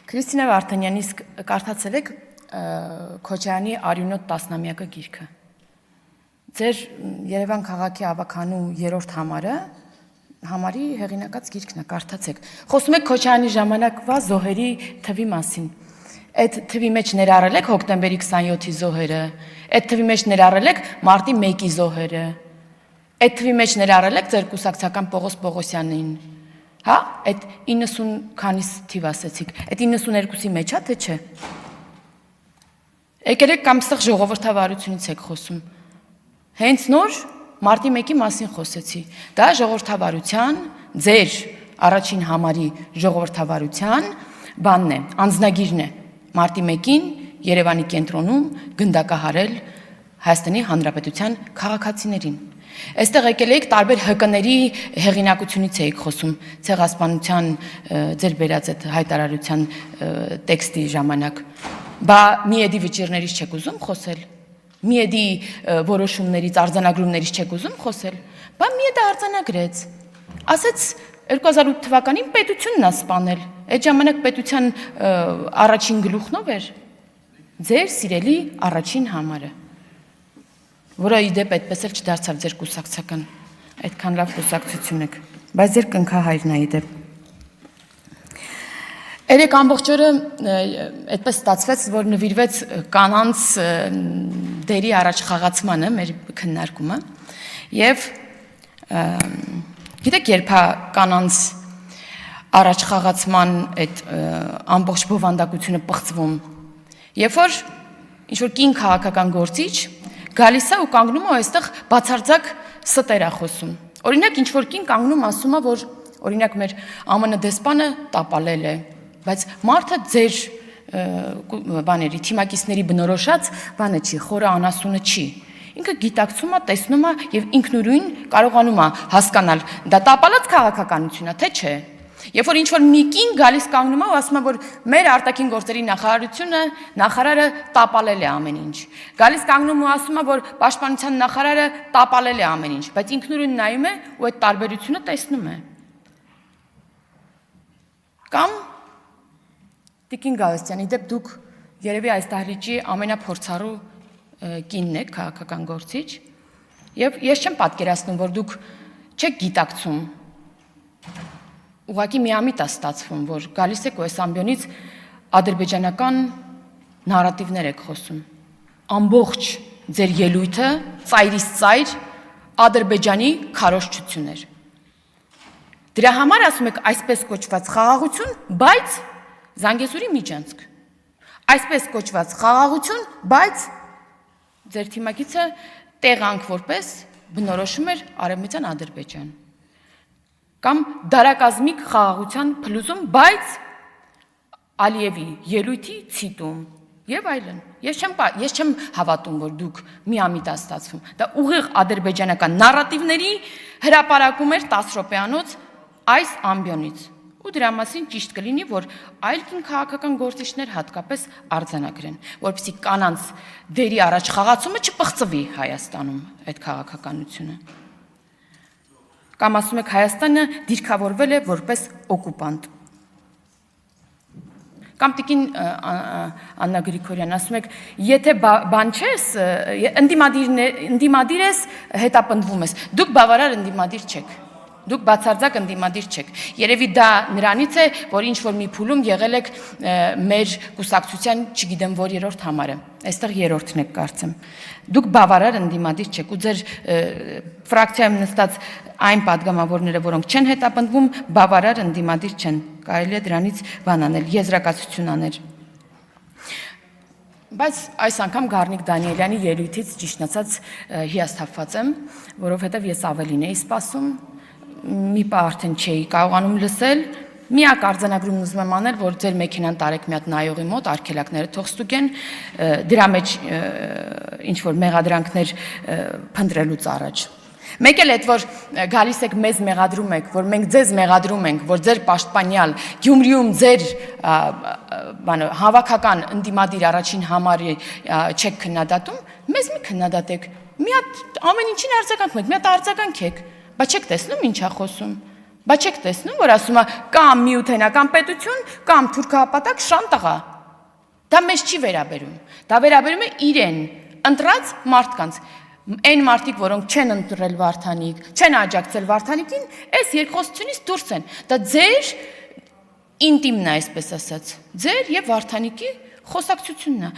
Քրիստինա Վարդանյանի կարդացել եք Քոչարյանի Արյունոտ տասնամյակը գիրքը։ Ձեր Երևան քաղաքի ավականու 3-րդ համարի հեղինակած գիրքն է, կարդացեք։ Խոսում եք Քոչարյանի ժամանակվա զոհերի թվի մասին։ Այդ թվի մեջ ներառել եք հոկտեմբերի 27-ի զոհերը, այդ թվի մեջ ներառել եք մարտի 1-ի զոհերը, այդ թվի մեջ ներառել եք ձեր կուսակցական Պողոս Պողոսյանին։ Հա, այդ 90 քանիս թիվ ասեցիք, այդ 92-ի մեջ է, թե չէ։ Եկել եք կամ ստեղ ժողովրդավարությունից եք խոսում։ Հենց նոր մարտի 1-ի մասին խոսեցի։ Դա ժողովրդավարության, ձեր առաջին համարի ժողովրդավարության բանն է, անձնագիրն է։ Մարտի 1-ին Երևանի կենտրոնում գնդակահարել Հայաստանի Հանրապետության քաղաքացիներին։ Այստեղ եկել եք տարբեր ՀԿ-ների հեղինակությունից եք խոսում, ցեղասպանության ձեր բերած այդ հայտարարության տեքստի ժամանակ։ Բա միեդի վճիռներից չեք ուզում խոսել։ Միեդի որոշումներից, արձանագրումներից չեք ուզում խոսել։ Բա միեդը արձանագրեց։ Ասեց 2008 թվականին պետությունն է սպանել։ Այդ ժամանակ պետության առաջին գլուխն ով էր։ Ձեր սիրելի առաջին համարը, որը իդեպ այդպես էլ չդարձավ ձեր կուսակցական, այդքան լավ կուսակցություն եք, բայց ձեր կնքահայրն է իդեպ։ Երեք ամբողջ օրը այդպես ստացվեց, որ նվիրվեց կանանց դերի առաջ խաղացմանը, մեր քննարկումը, եւ գիտեք, երբ կանանց առաջ խաղացման այդ ամբողջ բովանդակությունը պղծվում, երբ որ ինչ-որ կին քաղաքական գործիչ գալիս է ու կանգնում է այստեղ բացարձակ ստեր է խոսում։ Օրինակ, ինչ-որ կին կանգնում ասում է, որ օրինակ մեր ԱՄՆ դեսպանը տապալել է, բայց մարդը ձեր բաների, թիմակիցների բնորոշած բանը չի, խորը անասունը չի։ Ինքը գիտակցում է, տեսնում է եւ ինքնուրույն կարողանում է հասկանալ, դա տապալած քաղաքականություն է, թե չէ։ Երբ որ ինչ-որ մի կին գալիս կանգնում է ու ասում է, որ մեր արտաքին գործերի նախարարությունը, նախարարը տապալել է ամեն ինչ։ Գալիս կանգնում ու ասում է, որ պաշտպանության նախարարը տապալել է ամեն ինչ, բայց ինքնուրույն նայում է ու այդ տարբերությունը տեսնում է։ Կամ Տիկին Գալստյան, իդեպ դուք երևի այս դահլիճի ամենափորձառու կինն եք, քաղաքական գործիչ, եւ ես չեմ պատկերացնում, որ դուք չեք գիտակցում, ուղղակի միամիտ է ստացվում, որ գալիս եք ու այս ամբիոնից ադրբեջանական նարատիվներ եք խոսում։ Ամբողջ ձեր ելույթը ծայրից ծայր Ադրբեջանի քարոզչություն էր։ Դրա համար ասում եք այսպես կոչված խաղաղություն, բայց Զանգեզուրի միջանցք։ Այսպես կոչված խաղաղություն, բայց ձեր թիմակիցը տեղանք որպես բնորոշում էր Արևմտյան Ադրբեջան։ Կամ դարակազմիկ խաղաղության փլուզում, բայց Ալիևի ելույթի ցիտում եւ այլն։ Ես չեմ հավատում, որ դուք միամիտ ստացվում։ Դա ուղիղ ադրբեջանական նարատիվների հրապարակում էր 10 րոպեանոց այս ամբիոնից։ Ու դրա մասին ճիշտ կլինի, որ այլ կին քաղաքական գործիչներ հատկապես արձանագրեն, որպեսզի կանանց դերի առաջ խաղացումը չպղծվի Հայաստանում այդ քաղաքականությունը։ Կամ ասում եք Հայաստանը դիրքավորվել է որպես օկուպանտ։ Կամ Տիկին Աննա Գրիգորյան, ասում եք, եթե բան չես, ընդդիմադիր ես, հետապնդվում ես, դուք բավարար ընդդիմադիր չեք։ Դուք բացարձակ ընդդիմադիր չեք։ Երևի դա նրանից է, որ ինչ-որ մի փուլում եղել եք մեր կուսակցության, չգիտեմ որ 3-րդ համարը, այստեղ 3-րդն եք կարծեմ։ Դուք բավարար ընդդիմադիր չեք ու ձեր ֆրակցիայում նստած այն падգամավորները, որոնք չեն հետապնդվում, բավարար ընդդիմադիր չեն։ Կարելի է դրանից բան անել, եզրակացություն անել։ Բայց այս անգամ Գառնիկ Դանիելյանի ելույթից ճիշտացած հիասթափված եմ, որովհետև ես ավելին էի սպասում, մի պահ արդեն չէի կարողանում լսել, միակ արձանագրումն ուզում եմ անել, որ ձեր մեքենան տարեք մի հատ նայողի մոտ, արգելակները թող ստուգեն, դրա մեջ ինչ-որ մեղադրանքներ փնտրելուց առաջ։ Մեկ էլ այդ, որ գալիս եք մեզ մեղադրում եք, որ մենք ձեզ մեղադրում ենք, որ ձեր պաշտպանյալ Գյումրիում ձեր հավաքական ընդդիմադիր առաջին համարի չեք քննադատում, մեզ մի քննադատեք, մի հատ ամեն ինչին արձագանքում եք, մի հատ արձագանք եք, բայց չեք տեսնում ինչ է խոսում, Բայց չեք տեսնում, որ ասում է կամ միութենական պետություն, կամ թուրքահապատակ շան տղա։ Դա մեզ չի վերաբերում։ Դա վերաբերում է իրեն, ընտրած մարդկանց։ Այն մարդիկ, որոնք չեն ընտրել Վարդանիկ, չեն աջակցել Վարդանիկին, այս երկխոսությունից դուրս են։ Դա ձեր ինտիմն է, այսպես ասած։ Ձեր եւ Վարդանիկի խոսակցությունն է։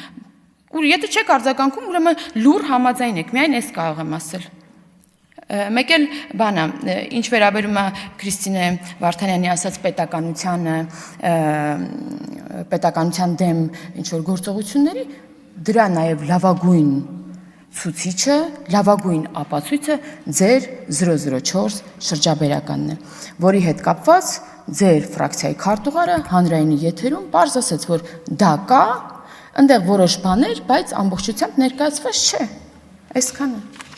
Ու եթե չեք արձագանքում, ուրեմն լուր համաձայն եք, միայն այս կարող եմ ասել։ Մեկ էլ բանը, ինչ վերաբերում է Քրիստինե Վարդանյանի ասած պետականության դեմ ինչ-որ գործողությունների, դրա նաև լավագույն ցուցիչը, լավագույն ապացույցը ձեր 004 շրջաբերականն է, որի հետ կապված ձեր ֆրակցիայի քարտուղարը հանրայինի եթերում պարզ ասաց, որ դա կա, այնտեղ որոշ բաներ, բայց ամբողջությամբ ներկայացված չէ, այսքանը։